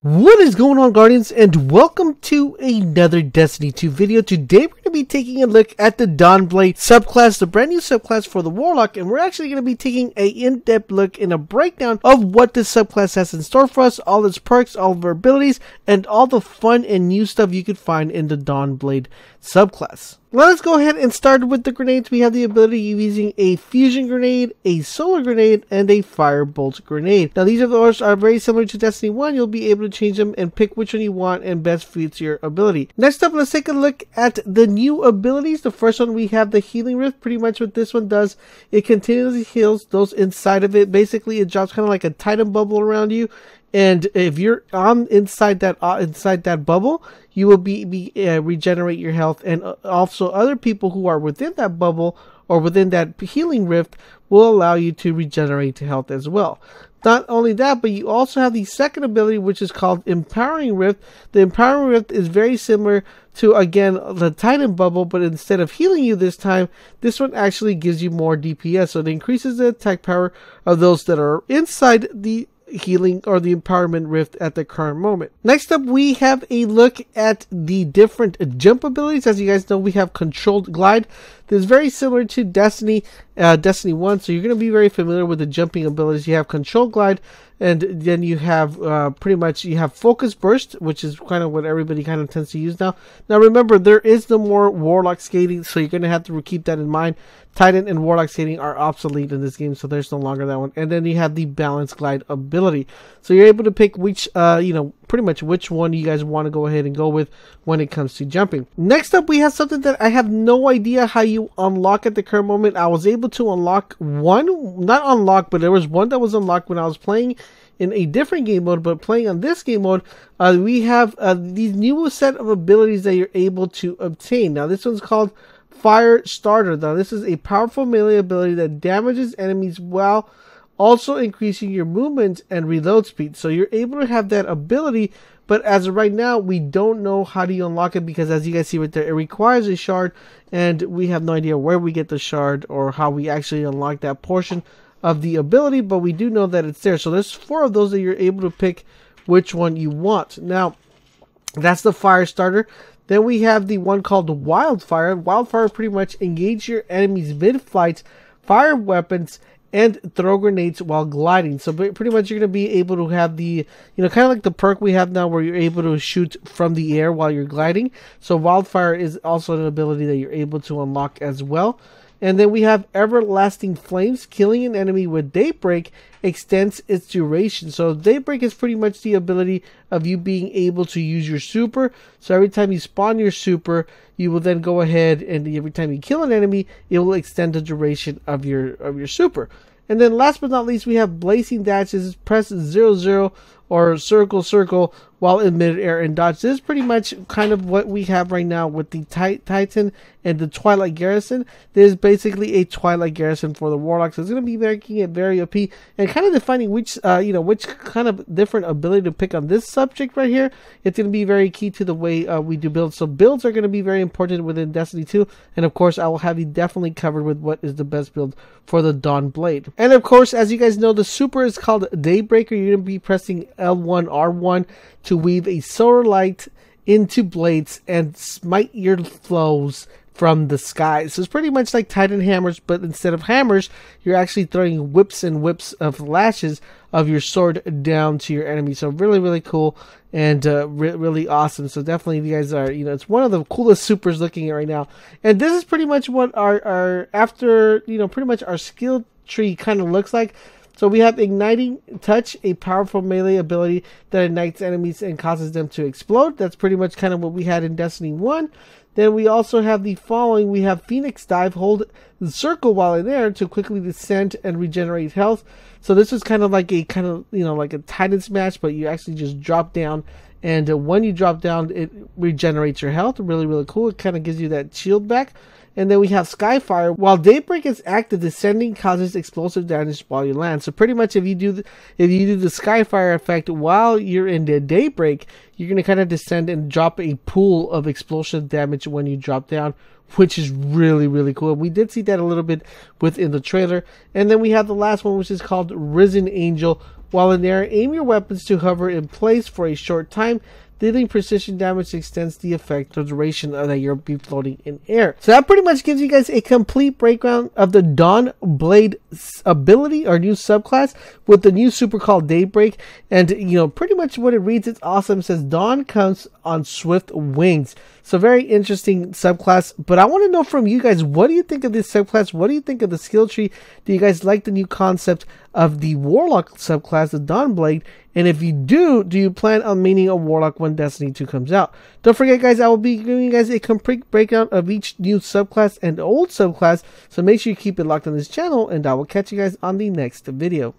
What is going on, Guardians, and welcome to another Destiny 2 video. Today we're going to be taking a look at the Dawnblade subclass, the brand new subclass for the Warlock, and we're actually going to be taking an in-depth look and a breakdown of what this subclass has in store for us, all its perks, all of our abilities, and all the fun and new stuff you could find in the Dawnblade subclass. Let's go ahead and start with the grenades. We have the ability of using a fusion grenade, a solar grenade, and a firebolt grenade. Now these of those are very similar to Destiny 1. You'll be able to change them and pick which one you want and best fits your ability. Next up, let's take a look at the new abilities. The first one, we have the Healing Rift. Pretty much what this one does, it continuously heals those inside of it. Basically, it drops kind of like a Titan bubble around you. And if you're inside that bubble, you will regenerate your health, and also other people who are within that bubble or within that healing rift will allow you to regenerate health as well. Not only that, but you also have the second ability, which is called Empowering Rift. The Empowering Rift is very similar to, again, the Titan bubble, but instead of healing you this time, this one actually gives you more DPS. So it increases the attack power of those that are inside the healing or the empowerment rift at the current moment. Next up, we have a look at the different jump abilities. As you guys know, we have Controlled Glide. This is very similar to Destiny 1, so you're going to be very familiar with the jumping abilities. You have Controlled Glide, and then you have you have Focus Burst, which is kind of what everybody kind of tends to use now. Now remember, there is no more Warlock Skating, so you're going to have to keep that in mind. Titan and Warlock Skating are obsolete in this game, so there's no longer that one. And then you have the Balance Glide ability, so you're able to pick which pretty much which one you guys want to go ahead and go with when it comes to jumping. Next up, we have something that I have no idea how you unlock at the current moment. I was able to unlock one, not unlock, but there was one that was unlocked when I was playing in a different game mode, but playing on this game mode, we have these new set of abilities that you're able to obtain. Now this one's called Fire Starter. Now this is a powerful melee ability that damages enemies while also increasing your movement and reload speed. So you're able to have that ability, but as of right now, we don't know how do you unlock it, because as you guys see right there, it requires a shard, and we have no idea where we get the shard or how we actually unlock that portion of the ability, but we do know that it's there. So there's 4 of those that you're able to pick which one you want. Now, that's the Fire Starter. Then we have the one called Wildfire. Wildfire pretty much engage your enemies mid-flight, fire weapons, and throw grenades while gliding. So pretty much you're going to be able to have the, kind of like the perk we have now where you're able to shoot from the air while you're gliding. So Wildfire is also an ability that you're able to unlock as well. And then we have Everlasting Flames. Killing an enemy with Daybreak extends its duration. So Daybreak is pretty much the ability of you being able to use your super. So every time you spawn your super, you will then go ahead and every time you kill an enemy, it will extend the duration of your super. And then last but not least, we have Blazing Dash. This is press 0-0 or circle while in mid-air and dodge. This is pretty much kind of what we have right now with the Titan and the Twilight Garrison. This is basically a Twilight Garrison for the Warlock, so it's going to be making it very OP and kind of defining which which kind of different ability to pick on this subject right here. It's going to be very key to the way we do builds. So builds are going to be very important within Destiny 2, and of course I will have you definitely covered with what is the best build for the Dawnblade. And of course, as you guys know, the super is called Daybreaker. You're going to be pressing L1, R1 to weave a solar light into blades and smite your foes from the sky. So it's pretty much like Titan hammers, but instead of hammers, you're actually throwing whips and whips of lashes of your sword down to your enemy. So really, really cool and really awesome. So definitely, if you guys are, it's one of the coolest supers looking at right now. And this is pretty much what our after, pretty much our skill tree kind of looks like. So we have Igniting Touch, a powerful melee ability that ignites enemies and causes them to explode. That's pretty much kind of what we had in Destiny 1. Then we also have the following. We have Phoenix Dive. Hold the circle while in air to quickly descend and regenerate health. So this is kind of like a like a Titan Smash, but you actually just drop down, and when you drop down, it regenerates your health. Really, really cool. It kind of gives you that shield back. And then we have Skyfire. While Daybreak is active, descending causes explosive damage while you land. So pretty much if you do the Skyfire effect while you're in the Daybreak, you're going to kind of descend and drop a pool of explosive damage when you drop down, which is really, really cool. We did see that a little bit within the trailer. And then we have the last one, which is called Risen Angel. While in the air, aim your weapons to hover in place for a short time. Dealing precision damage extends the effect or duration that you'll be floating in air. So that pretty much gives you guys a complete breakdown of the Dawnblade ability, or new subclass, with the new super called Daybreak. And you know, pretty much what it reads, it's awesome. It says Dawn comes on swift wings. So very interesting subclass. But I want to know from you guys, what do you think of this subclass? What do you think of the skill tree? Do you guys like the new concept of the Warlock subclass, the Dawnblade? And if you do you plan on maining a Warlock when Destiny 2 comes out? Don't forget, guys, I will be giving you guys a complete breakdown of each new subclass and old subclass. So make sure you keep it locked on this channel, and I will catch you guys on the next video.